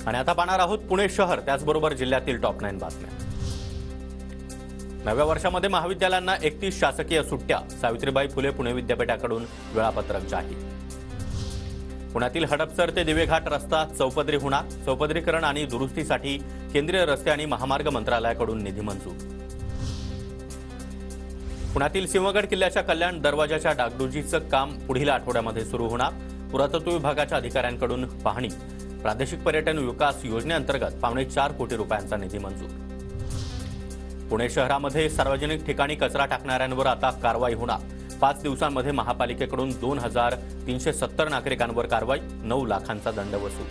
आणि आता पाहणार आहोत पुणे शहर त्याचबरोबर जिल्ह्यातील टॉप 9 बातम्या। नव्या वर्षामध्ये महाविद्यालयांना 31 शासकीय सुट्ट्या। सावित्रीबाई फुले पुणे विद्यापीठाकडून वेळापत्रक जाहीर। पुण्यातील हडपसर ते दिवेघाट रस्ता चौपदरी होणार। चौपदरीकरण आणि दुरुस्तीसाठी केंद्रीय रस्ते आणि महामार्ग मंत्रालयाकडून निधी मंजूर। पुण्यातील सिंहगड किल्ल्याच्या कल्याण दरवाजाच्या डागडुजीचं काम पुढील आठवड्यामध्ये सुरू होणार। पुरातत्व विभागाच्या अधिकाऱ्यांकडून पाहणी। प्रादेशिक पर्यटन विकास योजनेअंतर्गत 4.25 कोटी रुपयांचा निधी मंजूर। पुणे शहरामध्ये सार्वजनिक ठिकाणी कचरा टाकणाऱ्यांवर आता कारवाई होणार। 5 दिवसांमध्ये महापालिकेकडून 2370 नागरिकांवर कारवाई। 9 लाखांचा दंड वसूल।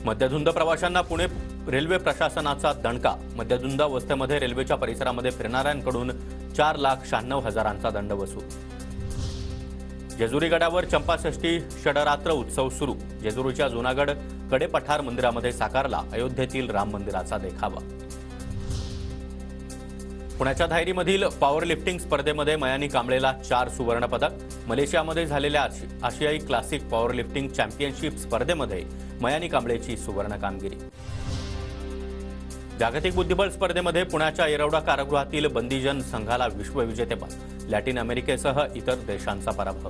मद्यधुंद प्रवाशांना पुणे रेल्वे प्रशासनाचा दणका। मद्यधुंद अवस्थेमध्ये रेल्वेच्या परिसरामध्ये फिरणाऱ्यांकडून 4,96,000चा दंड वसूल। जेजुरी गडावर चंपाषष्ठी षडरात्र उत्सव सुरू। जेजुरीच्या जुनागड कडेपठार मंदिरामध्ये साकारला अयोध्येतील राम मंदिराचा देखावा। पुण्याच्या धायरीमधील पॉवर लिफ्टिंग स्पर्धेमध्ये मयानी कांबळेला 4 सुवर्ण पदक। मलेशियामध्ये झालेल्या आशियाई क्लासिक पॉवर लिफ्टिंग चॅम्पियनशिप स्पर्धेमध्ये मयानी कांबळेची सुवर्ण कामगिरी। जागतिक बुद्धिबळ स्पर्धेमध्ये पुण्याच्या येरवडा कारागृहातील बंदीजन संघाला विश्वविजेतेपद। लॅटिन अमेरिकेसह इतर देशांचा पराभव।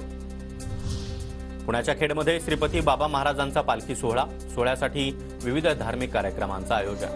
पुण्याच्या खेडमध्ये श्रीपती बाबा महाराजांचा पालखी सोहळा। सोहळ्यासाठी विविध धार्मिक कार्यक्रमांचं आयोजन।